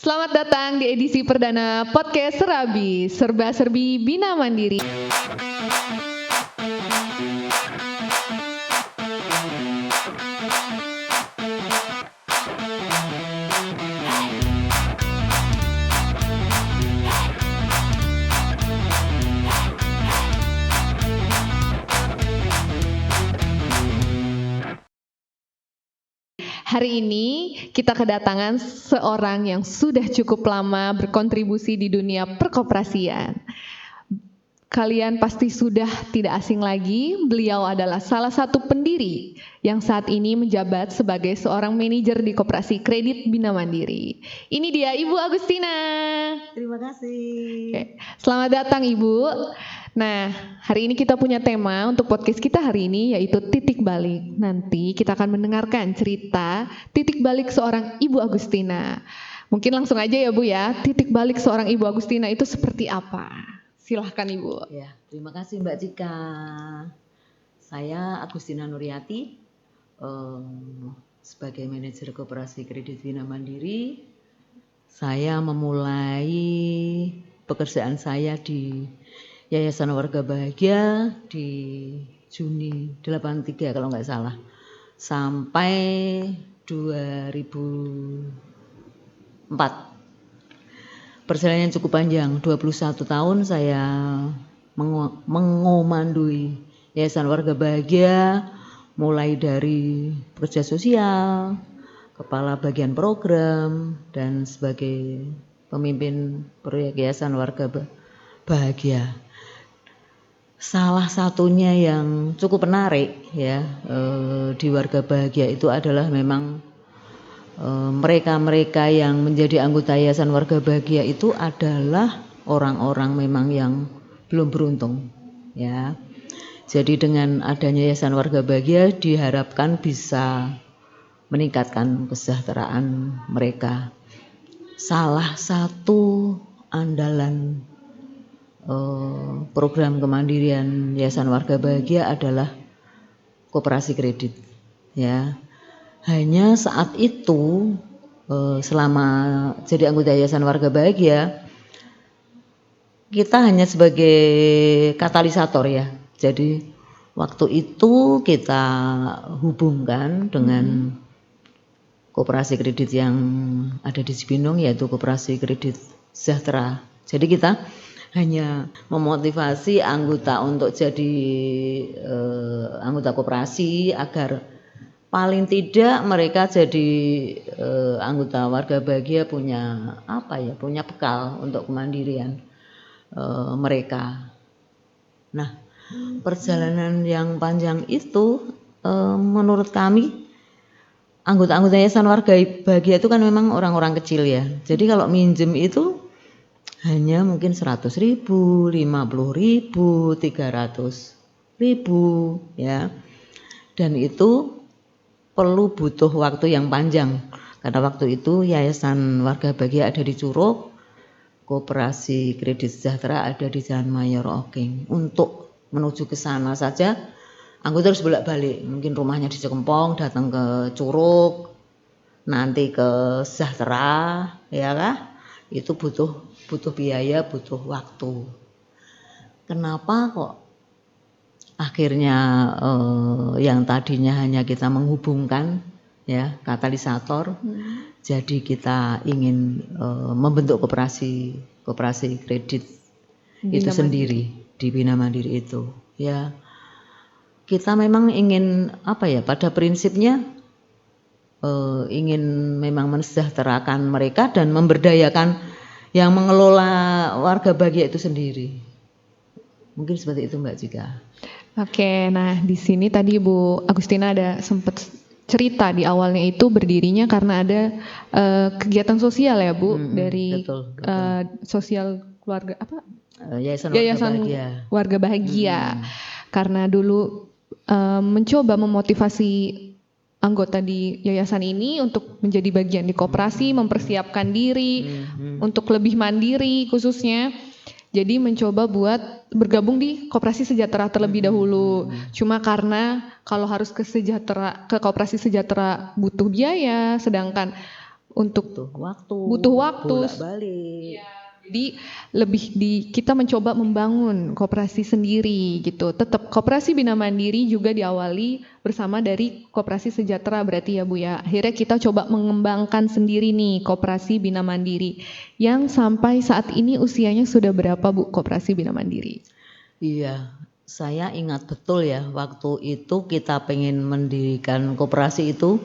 Selamat datang di edisi perdana podcast Serabi, Serba-serbi Bina Mandiri. Hari ini kita kedatangan seorang yang sudah cukup lama berkontribusi di dunia perkoperasian. Kalian pasti sudah tidak asing lagi, beliau adalah salah satu pendiri yang saat ini menjabat sebagai seorang manajer di Koperasi Kredit Bina Mandiri. Ini dia Ibu Agustina. Terima kasih. Oke. Selamat datang Ibu. Nah, hari ini kita punya tema untuk podcast kita hari ini yaitu titik balik. Nanti kita akan mendengarkan cerita titik balik seorang Ibu Agustina. Mungkin langsung aja ya Bu ya, titik balik seorang Ibu Agustina itu seperti apa? Silahkan Ibu. Ya, terima kasih Mbak Cika. Saya Agustina Nuryati, sebagai manajer Koperasi Kredit Bina Mandiri. Saya memulai pekerjaan saya di Yayasan Warga Bahagia di Juni 83 kalau nggak salah, sampai 2004. Perjalanan cukup panjang, 21 tahun saya mengomandoi Yayasan Warga Bahagia, mulai dari pekerja sosial, kepala bagian program, dan sebagai pemimpin proyek Yayasan Warga Bahagia. Salah satunya yang cukup menarik ya di Warga Bahagia itu adalah memang mereka-mereka yang menjadi anggota Yayasan Warga Bahagia itu adalah orang-orang memang yang belum beruntung ya. Jadi dengan adanya Yayasan Warga Bahagia diharapkan bisa meningkatkan kesejahteraan mereka. Salah satu andalan program kemandirian Yayasan Warga Bahagia adalah koperasi kredit ya. Hanya saat itu selama jadi anggota Yayasan Warga Bahagia kita hanya sebagai katalisator ya. Jadi waktu itu kita hubungkan dengan koperasi kredit yang ada di Cibinong, yaitu Koperasi Kredit Sejahtera. Jadi kita hanya memotivasi anggota untuk jadi anggota koperasi agar paling tidak mereka jadi anggota Warga Bahagia punya punya bekal untuk kemandirian mereka. Nah, perjalanan yang panjang itu menurut kami anggota-anggota Yayasan Warga Bahagia itu kan memang orang-orang kecil ya. Jadi kalau minjem itu hanya mungkin 100.000, 50.000, 300.000 ya. Dan itu perlu butuh waktu yang panjang. Karena waktu itu Yayasan Warga Bahagia ada di Curug, Koperasi Kredit Sejahtera ada di Jalan Mayor Oking. Untuk menuju ke sana saja anggota harus bolak-balik. Mungkin rumahnya di Cekempong, datang ke Curug, nanti ke Sejahtera, ya kah? Itu butuh biaya, butuh waktu. Kenapa kok akhirnya yang tadinya hanya kita menghubungkan ya katalisator, jadi kita ingin membentuk koperasi kredit itu sendiri di Bina Mandiri itu ya. Kita memang ingin pada prinsipnya ingin memang mensejahterakan mereka dan memberdayakan yang mengelola Warga Bahagia itu sendiri. Mungkin seperti itu Mbak Cika. Oke, nah di sini tadi Bu Agustina ada sempat cerita di awalnya itu berdirinya karena ada kegiatan sosial ya Bu, dari betul. Sosial keluarga Yayasan Warga Bahagia. Karena dulu mencoba memotivasi anggota di yayasan ini untuk menjadi bagian di koperasi, mempersiapkan diri untuk lebih mandiri khususnya. Jadi mencoba buat bergabung di Koperasi Sejahtera terlebih dahulu. Cuma karena kalau harus ke Koperasi Sejahtera butuh biaya, sedangkan untuk butuh waktu bolak-balik. Jadi lebih kita mencoba membangun koperasi sendiri gitu. Tetap koperasi Bina Mandiri juga diawali bersama dari koperasi sejahtera berarti ya Bu ya. Akhirnya kita coba mengembangkan sendiri nih koperasi Bina Mandiri. Yang sampai saat ini usianya sudah berapa Bu koperasi Bina Mandiri? Iya, saya ingat betul ya waktu itu kita pengen mendirikan koperasi itu,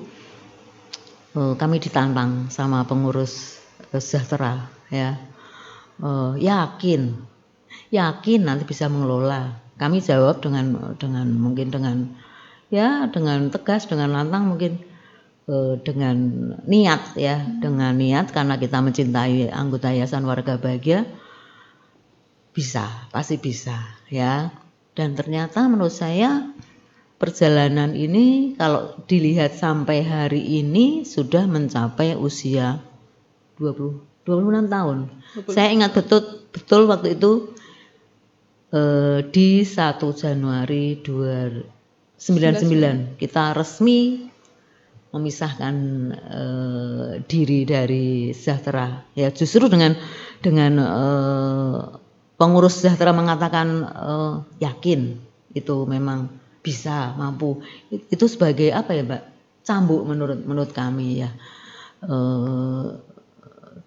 kami ditantang sama pengurus sejahtera ya. Yakin nanti bisa mengelola. Kami jawab dengan mungkin dengan tegas, dengan lantang, mungkin dengan niat ya, dengan niat karena kita mencintai anggota Yayasan Warga Bahagia, pasti bisa ya. Dan ternyata menurut saya perjalanan ini kalau dilihat sampai hari ini sudah mencapai usia 26 tahun. Saya ingat betul waktu itu di 1 Januari 1999 kita resmi memisahkan diri dari sejahtera. Ya justru dengan pengurus sejahtera mengatakan yakin itu memang bisa, mampu. Itu sebagai apa ya Mbak? Cambuk menurut kami ya.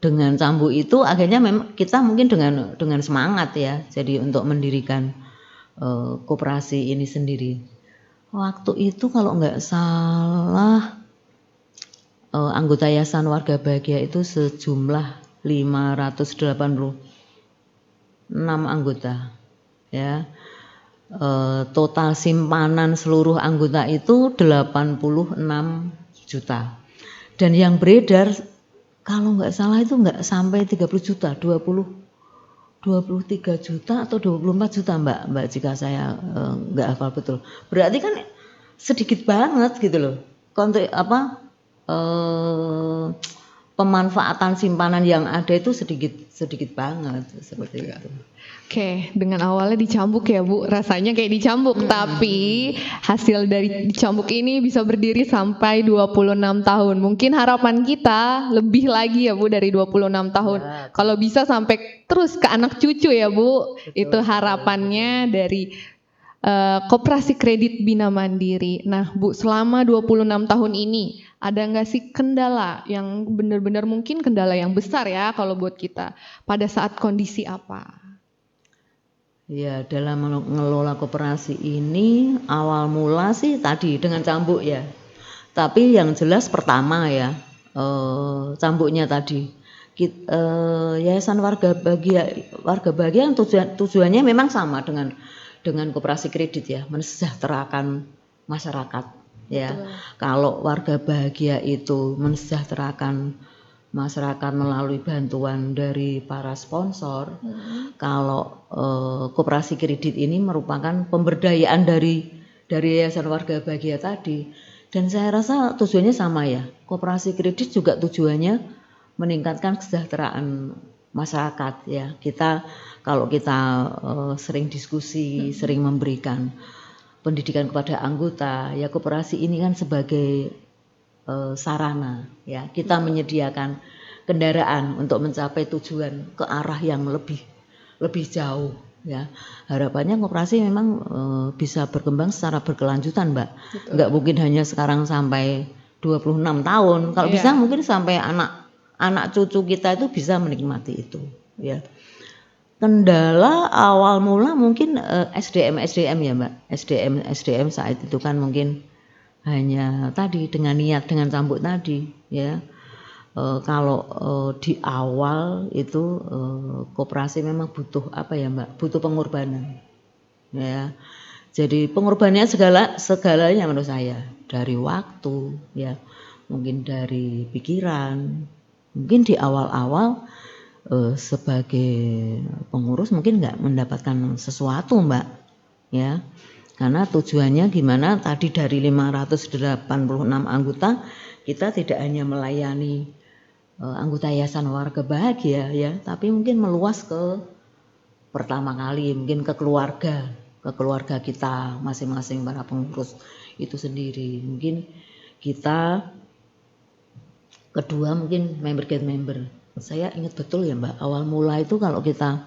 Dengan cambuk itu akhirnya memang kita mungkin dengan semangat ya, jadi untuk mendirikan koperasi ini sendiri. Waktu itu kalau nggak salah anggota Yayasan Warga Bahagia itu sejumlah 586 anggota ya. Total simpanan seluruh anggota itu 86 juta. Dan yang beredar kalau nggak salah itu nggak sampai 30 juta, 23 juta atau 24 juta Mbak jika saya nggak hafal betul. Berarti kan sedikit banget gitu loh. Pemanfaatan simpanan yang ada itu sedikit banget seperti itu. Oke, dengan awalnya dicambuk ya Bu, rasanya kayak dicambuk, tapi hasil dari dicambuk ini bisa berdiri sampai 26 tahun. Mungkin harapan kita lebih lagi ya Bu dari 26 tahun. Ya. Kalau bisa sampai terus ke anak cucu ya Bu, betul, itu harapannya betul. Dari Koperasi Kredit Bina Mandiri. Nah Bu, selama 26 tahun ini ada nggak sih kendala yang benar-benar mungkin kendala yang besar ya kalau buat kita pada saat kondisi apa? Ya, dalam mengelola koperasi ini awal mula sih tadi dengan cambuk ya. Tapi yang jelas pertama ya cambuknya tadi. Yayasan Warga Bahagia yang tujuannya memang sama dengan koperasi kredit ya, mensejahterakan masyarakat ya. Betul. Kalau Warga Bahagia itu mensejahterakan masyarakat melalui bantuan dari para sponsor. Kalau koperasi kredit ini merupakan pemberdayaan dari Yayasan Warga Bahagia tadi. Dan saya rasa tujuannya sama ya. Koperasi kredit juga tujuannya meningkatkan kesejahteraan masyarakat ya. Kalau kita sering diskusi, sering memberikan pendidikan kepada anggota, ya koperasi ini kan sebagai sarana ya, kita menyediakan kendaraan untuk mencapai tujuan ke arah yang lebih jauh ya. Harapannya koperasi memang bisa berkembang secara berkelanjutan Mbak. Betul. Nggak mungkin hanya sekarang sampai 26 tahun. Kalau bisa mungkin sampai anak cucu kita itu bisa menikmati itu ya. Kendala awal mula mungkin SDM ya Mbak. SDM saat itu kan mungkin hanya tadi dengan niat, dengan cambuk tadi ya. Kalau di awal itu koperasi memang butuh apa ya Mbak, butuh pengorbanan ya. Jadi pengorbanannya segalanya menurut saya, dari waktu ya, mungkin dari pikiran. Mungkin di awal-awal sebagai pengurus mungkin nggak mendapatkan sesuatu Mbak ya. Karena tujuannya gimana tadi dari 586 anggota kita tidak hanya melayani anggota Yayasan Warga Bahagia ya, tapi mungkin meluas ke pertama kali mungkin ke keluarga kita masing-masing para pengurus itu sendiri. Mungkin kita Kedua mungkin member get member. Saya ingat betul ya Mbak, awal mula itu kalau kita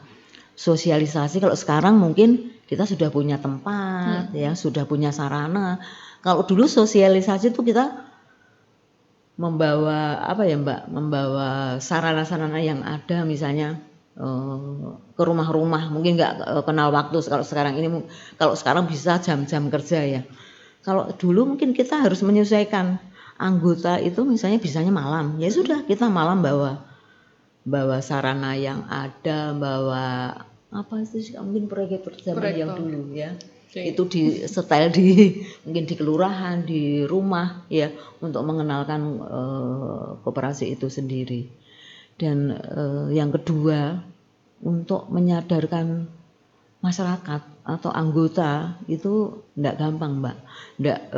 sosialisasi, kalau sekarang mungkin kita sudah punya tempat ya, sudah punya sarana. Kalau dulu sosialisasi itu kita membawa apa ya Mbak, membawa sarana-sarana yang ada, misalnya ke rumah-rumah, mungkin nggak kenal waktu. Kalau sekarang bisa jam-jam kerja ya. Kalau dulu mungkin kita harus menyesuaikan, anggota itu misalnya bisanya malam, ya sudah kita malam bawa sarana yang ada, bawa apa itu mungkin proyektor zaman yang dulu ya. Itu di setel mungkin di kelurahan, di rumah ya, untuk mengenalkan koperasi itu sendiri. Dan yang kedua, untuk menyadarkan masyarakat atau anggota itu enggak gampang Mbak, enggak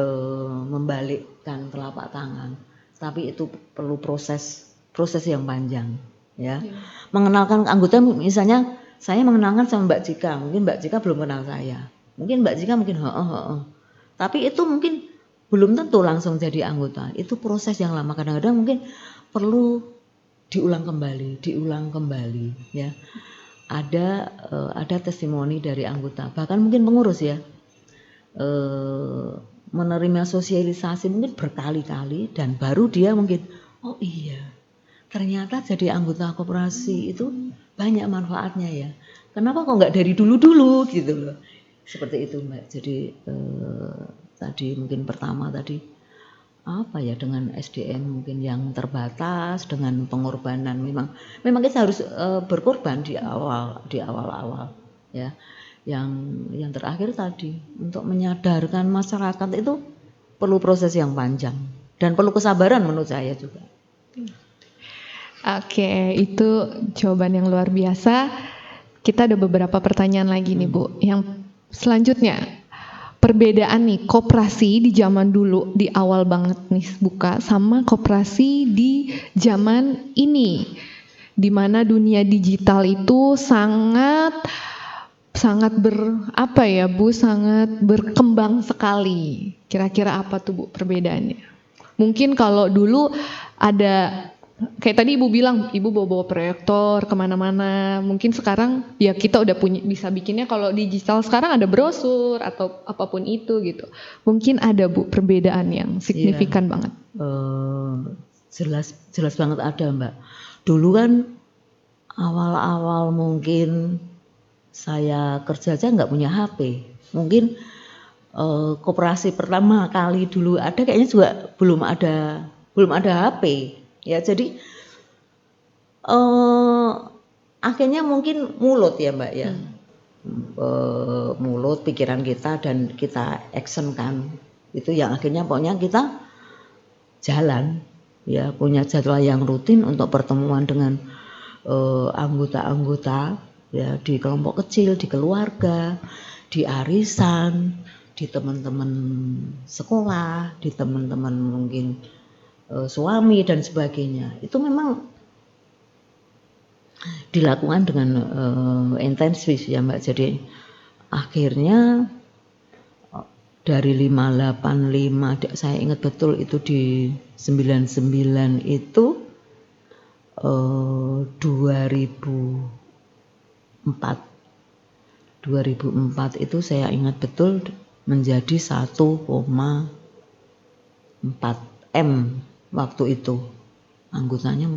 membalikkan telapak tangan, tapi itu perlu proses yang panjang ya. Mengenalkan anggota, misalnya saya mengenalkan sama Mbak Jika, mungkin Mbak Jika belum kenal saya, mungkin Mbak Jika mungkin tapi itu mungkin belum tentu langsung jadi anggota. Itu proses yang lama, kadang-kadang mungkin perlu diulang kembali ya. Ada testimoni dari anggota, bahkan mungkin pengurus ya, menerima sosialisasi mungkin berkali-kali, dan baru dia mungkin oh iya ternyata jadi anggota koperasi itu banyak manfaatnya ya, kenapa kok nggak dari dulu gitu loh, seperti itu Mbak. Jadi tadi mungkin pertama tadi apa ya, dengan SDM mungkin yang terbatas, dengan pengorbanan, memang kita harus berkorban di awal ya. Yang terakhir tadi, untuk menyadarkan masyarakat itu perlu proses yang panjang dan perlu kesabaran menurut saya juga. Oke, itu jawaban yang luar biasa. Kita ada beberapa pertanyaan lagi nih Bu. Yang selanjutnya, perbedaan nih koperasi di zaman dulu, di awal banget nih buka, sama koperasi di zaman ini, di mana dunia digital itu sangat berkembang sekali. Kira-kira apa tuh Bu perbedaannya? Mungkin kalau dulu ada, kayak tadi Ibu bilang, Ibu bawa proyektor kemana-mana. Mungkin sekarang ya kita udah bisa bikinnya, kalau digital sekarang ada brosur atau apapun itu gitu. Mungkin ada Bu perbedaan yang signifikan banget. Jelas banget ada Mbak. Dulu kan awal-awal mungkin saya kerja aja nggak punya HP. Mungkin koperasi pertama kali dulu ada kayaknya juga belum ada HP. Ya, jadi akhirnya mungkin mulut ya Mbak ya, mulut pikiran kita dan kita action kan, itu yang akhirnya pokoknya kita jalan ya, punya jadwal yang rutin untuk pertemuan dengan anggota-anggota ya, di kelompok kecil, di keluarga, di arisan, di teman-teman sekolah, di teman-teman mungkin suami dan sebagainya. Itu memang dilakukan dengan intensif ya Mbak. Jadi akhirnya dari 585, saya ingat betul itu di 99 itu 2004 itu saya ingat betul menjadi 1,4 M waktu itu anggotanya,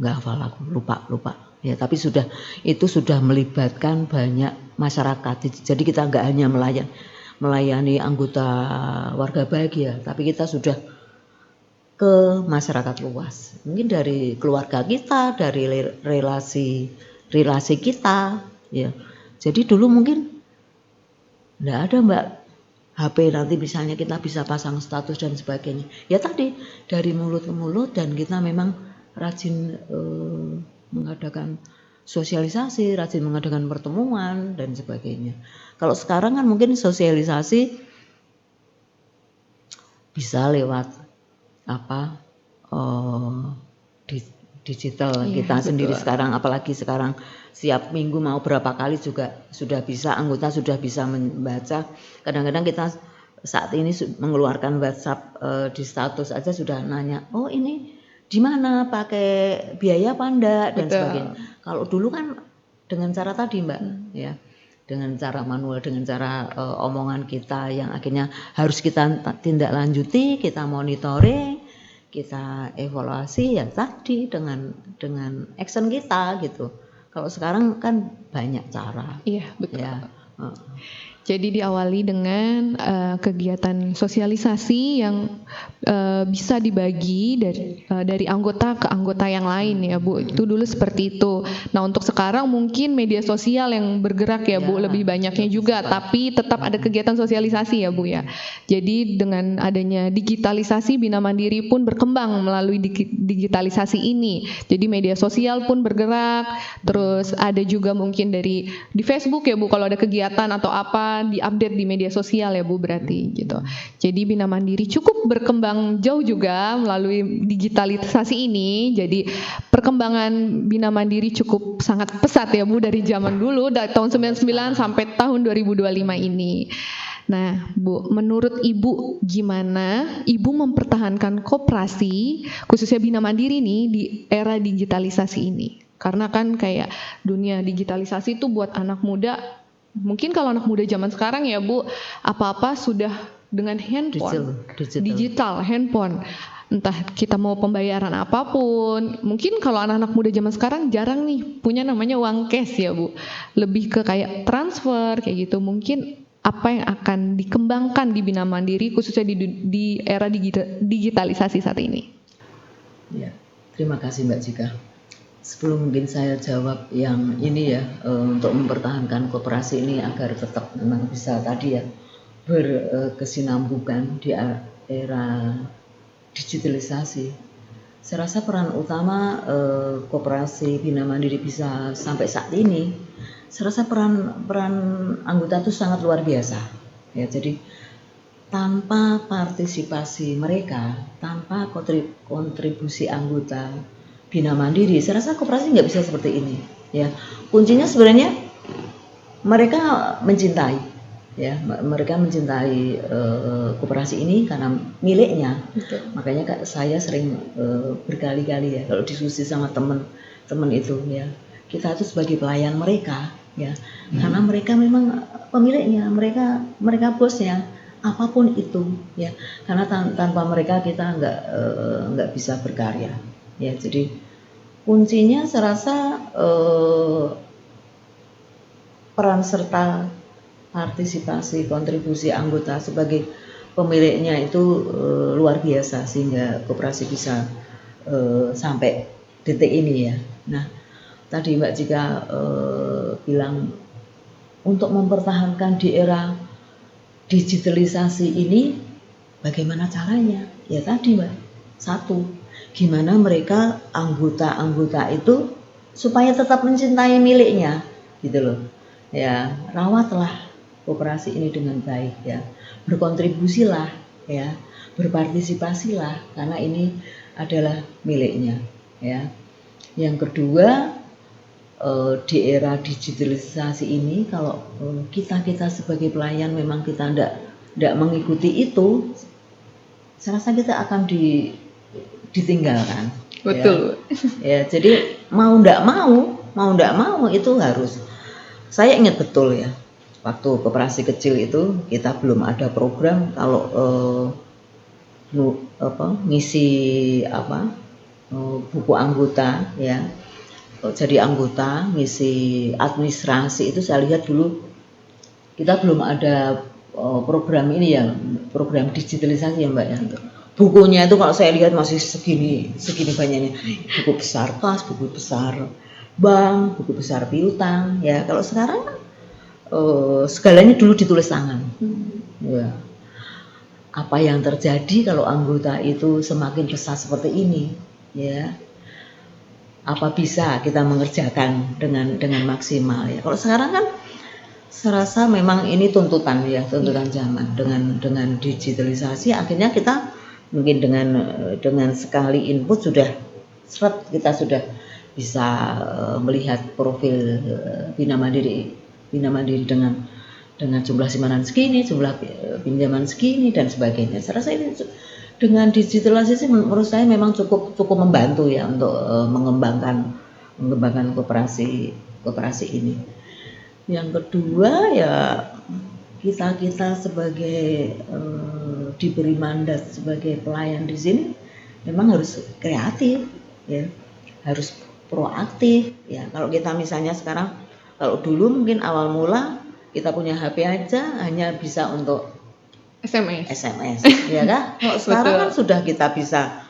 nggak hafal aku, lupa ya, tapi itu sudah melibatkan banyak masyarakat. Jadi kita nggak hanya melayani anggota warga bahagia, tapi kita sudah ke masyarakat luas, mungkin dari keluarga kita, dari relasi kita ya. Jadi dulu mungkin nggak ada Mbak HP, nanti misalnya kita bisa pasang status dan sebagainya. Ya tadi dari mulut ke mulut, dan kita memang rajin mengadakan sosialisasi, rajin mengadakan pertemuan dan sebagainya. Kalau sekarang kan mungkin sosialisasi bisa lewat digital kita sendiri sekarang, apalagi sekarang setiap minggu mau berapa kali juga sudah bisa, anggota sudah bisa membaca. Kadang-kadang kita saat ini mengeluarkan WhatsApp di status aja sudah nanya, oh ini di mana, pakai biaya apa enggak dan sebagainya. Kalau dulu kan dengan cara tadi Mbak, ya, dengan cara manual, dengan cara omongan kita yang akhirnya harus kita tindak lanjuti, kita monitoring, kita evaluasi ya tadi dengan action kita gitu. Kalau sekarang kan banyak cara. Iya betul. Ya. Jadi diawali dengan kegiatan sosialisasi yang bisa dibagi dari anggota ke anggota yang lain ya Bu. Itu dulu seperti itu. Nah untuk sekarang mungkin media sosial yang bergerak ya Bu, lebih banyaknya juga. Tapi tetap ada kegiatan sosialisasi ya Bu ya. Jadi dengan adanya digitalisasi, Bina Mandiri pun berkembang melalui digitalisasi ini. Jadi media sosial pun bergerak. Terus ada juga mungkin di Facebook ya Bu, kalau ada kegiatan atau apa diupdate di media sosial ya Bu berarti gitu. Jadi Bina Mandiri cukup berkembang jauh juga melalui digitalisasi ini. Jadi perkembangan Bina Mandiri cukup sangat pesat ya Bu dari zaman dulu, dari tahun 99 sampai tahun 2025 ini. Nah Bu, menurut Ibu gimana Ibu mempertahankan koperasi khususnya Bina Mandiri nih di era digitalisasi ini? Karena kan kayak dunia digitalisasi itu buat anak muda, mungkin kalau anak muda zaman sekarang ya Bu, apa-apa sudah dengan handphone, digital handphone. Entah kita mau pembayaran apapun, mungkin kalau anak-anak muda zaman sekarang jarang nih punya namanya uang cash ya Bu. Lebih ke kayak transfer kayak gitu. Mungkin apa yang akan dikembangkan di Bina Mandiri khususnya di era digitalisasi saat ini? Ya, terima kasih Mbak Jika. Sebelum mungkin saya jawab yang ini ya, untuk mempertahankan koperasi ini agar tetap memang bisa tadi ya berkesinambungan di era digitalisasi. Saya rasa peran utama koperasi Bina Mandiri bisa sampai saat ini, saya rasa peran anggota itu sangat luar biasa. Ya, jadi tanpa partisipasi mereka, tanpa kontribusi anggota Bina Mandiri, saya rasa koperasi nggak bisa seperti ini. Ya, kuncinya sebenarnya mereka mencintai, ya, mereka mencintai koperasi ini karena miliknya. Makanya saya sering berkali-kali ya kalau diskusi sama teman-teman itu ya, kita itu sebagai pelayan mereka, ya, karena mereka memang pemiliknya, mereka bosnya, apapun itu, ya, karena tanpa mereka kita nggak bisa berkarya. Ya, jadi kuncinya saya rasa peran serta partisipasi kontribusi anggota sebagai pemiliknya itu luar biasa sehingga koperasi bisa sampai detik ini ya. Nah, tadi Mbak Jika bilang untuk mempertahankan di era digitalisasi ini bagaimana caranya? Ya tadi Mbak, satu, gimana mereka anggota-anggota itu supaya tetap mencintai miliknya gitu loh. Ya, rawatlah koperasi ini dengan baik ya. Berkontribusilah ya, berpartisipasilah karena ini adalah miliknya ya. Yang kedua, di era digitalisasi ini kalau kita sebagai pelayan memang kita tidak mengikuti itu, saya rasa kita akan ditinggalkan. Betul. Ya, jadi mau tidak mau itu harus. Saya ingat betul ya, waktu koperasi kecil itu kita belum ada program kalau ngisi buku anggota ya. Jadi anggota ngisi administrasi itu saya lihat dulu kita belum ada program ini ya, program digitalisasi ya Mbak ya. Bukunya itu kalau saya lihat masih segini banyaknya, buku besar kas, buku besar bank, buku besar piutang ya. Kalau sekarang segalanya dulu ditulis tangan. Ya. Apa yang terjadi kalau anggota itu semakin besar seperti ini ya? Apa bisa kita mengerjakan dengan maksimal ya? Kalau sekarang kan saya rasa memang ini tuntutan zaman dengan digitalisasi akhirnya kita mungkin dengan sekali input sudah kita sudah bisa melihat profil Bina Mandiri dengan jumlah simpanan segini, jumlah pinjaman segini dan sebagainya. Saya rasa ini dengan digitalisasi menurut saya memang cukup membantu ya untuk mengembangkan koperasi ini. Yang kedua ya kita sebagai diberi mandat sebagai pelayan di sini memang harus kreatif ya, harus proaktif ya. Kalau kita misalnya sekarang, kalau dulu mungkin awal mula kita punya HP aja hanya bisa untuk SMS ya kan. Sekarang kan sudah kita bisa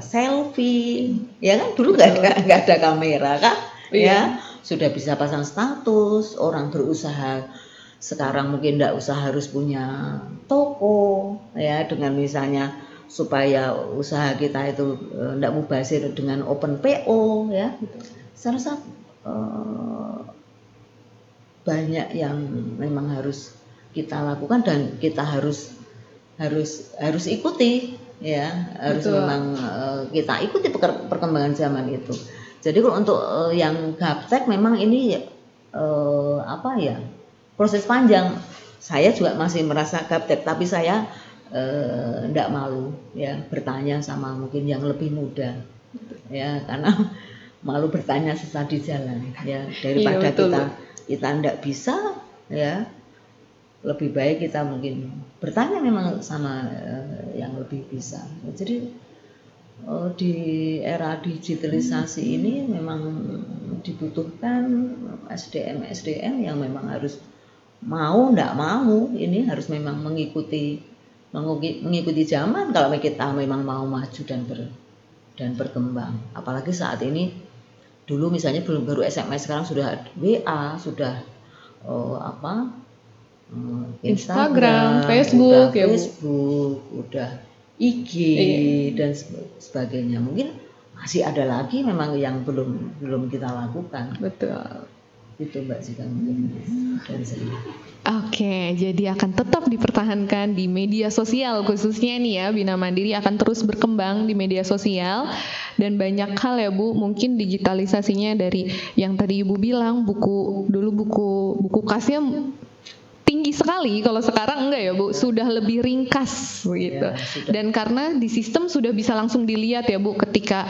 selfie ya kan, dulu nggak ada kamera kan ya, sudah bisa pasang status. Orang berusaha sekarang mungkin nggak usah harus punya toko ya, dengan misalnya supaya usaha kita itu nggak mubazir dengan open PO ya. Saya rasa banyak yang memang harus kita lakukan dan kita harus ikuti ya, harus memang kita ikuti perkembangan zaman itu. Jadi kalau untuk yang gaptek memang ini proses panjang. Saya juga masih merasa gaptek, tapi saya enggak malu ya bertanya sama mungkin yang lebih muda ya, karena malu bertanya sesat di jalan ya, daripada kita enggak bisa ya, lebih baik kita mungkin bertanya memang sama yang lebih bisa. Jadi di era digitalisasi ini memang dibutuhkan SDM yang memang harus mau enggak mau ini harus memang mengikuti zaman kalau kita memang mau maju dan berkembang. Apalagi saat ini, dulu misalnya baru SMS, sekarang sudah WA, sudah Instagram, Facebook, udah IG dan sebagainya. Mungkin masih ada lagi memang yang belum kita lakukan. Betul. Itu Mbak Zika mungkin dari saya. Oke, jadi akan tetap dipertahankan di media sosial khususnya nih ya, Bina Mandiri akan terus berkembang di media sosial dan banyak hal ya Bu, mungkin digitalisasinya dari yang tadi Ibu bilang, buku kasnya tinggi sekali, kalau sekarang enggak ya Bu, sudah lebih ringkas begitu. Ya, dan karena di sistem sudah bisa langsung dilihat ya Bu, ketika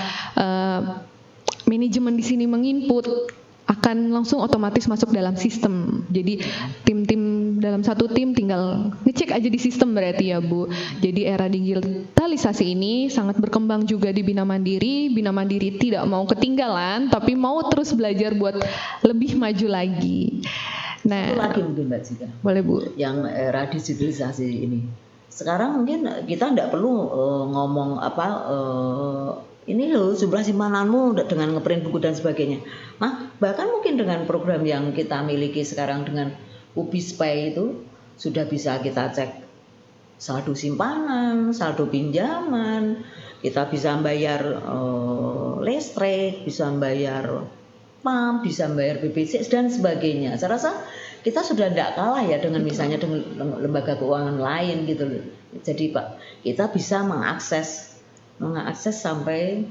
manajemen di sini menginput akan langsung otomatis masuk dalam sistem. Jadi tim-tim dalam satu tim tinggal ngecek aja di sistem berarti ya Bu. Jadi era digitalisasi ini sangat berkembang juga di Bina Mandiri. Bina Mandiri tidak mau ketinggalan, tapi mau terus belajar buat lebih maju lagi. Nah, satu lagi mungkin Mbak Zika. Boleh Bu. Yang era digitalisasi ini. Sekarang mungkin kita tidak perlu ngomong ini loh jumlah simpananmu dengan ngeprint buku dan sebagainya. Bahkan mungkin dengan program yang kita miliki sekarang dengan Ubispay itu sudah bisa kita cek saldo simpanan, saldo pinjaman, kita bisa bayar listrik, bisa bayar PAM, bisa bayar BPJS dan sebagainya. Saya rasa kita sudah tidak kalah ya dengan misalnya dengan lembaga keuangan lain gitu loh. Jadi Pak, kita bisa mengakses sampai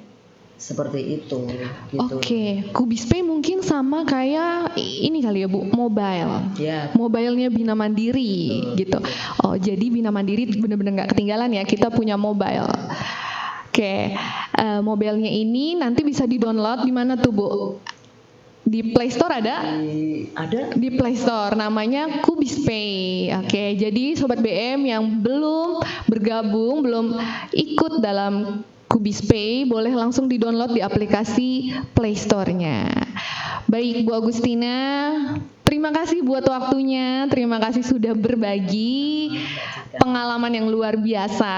seperti itu gitu. Oke, Ubispay mungkin sama kayak ini kali ya Bu, mobile. Ya. Mobilenya Bina Mandiri gitu. Oh, jadi Bina Mandiri benar-benar nggak ketinggalan ya, kita punya mobile. Oke, mobilenya ini nanti bisa di-download di mana tuh Bu? Di Play Store ada? Ada. Di Play Store, namanya Ubispay. Oke, jadi Sobat BM yang belum bergabung, belum ikut dalam Ubispay, boleh langsung di-download di aplikasi Play Store-nya. Baik Bu Agustina, terima kasih buat waktunya, terima kasih sudah berbagi pengalaman yang luar biasa.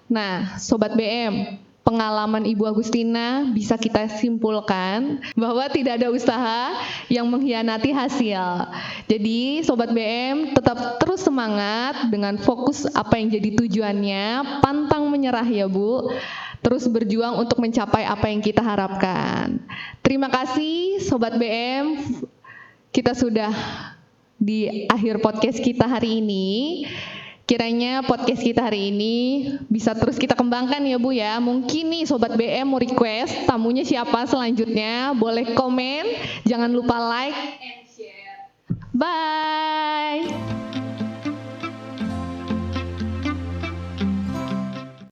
Nah, Sobat BM, pengalaman Ibu Agustina bisa kita simpulkan bahwa tidak ada usaha yang mengkhianati hasil. Jadi Sobat BM tetap terus semangat dengan fokus apa yang jadi tujuannya, pantang menyerah ya Bu. Terus berjuang untuk mencapai apa yang kita harapkan. Terima kasih Sobat BM, kita sudah di akhir podcast kita hari ini. Kiranya podcast kita hari ini bisa terus kita kembangkan ya Bu ya. Mungkin nih Sobat BM mau request tamunya siapa selanjutnya, boleh komen, jangan lupa like and share. Bye.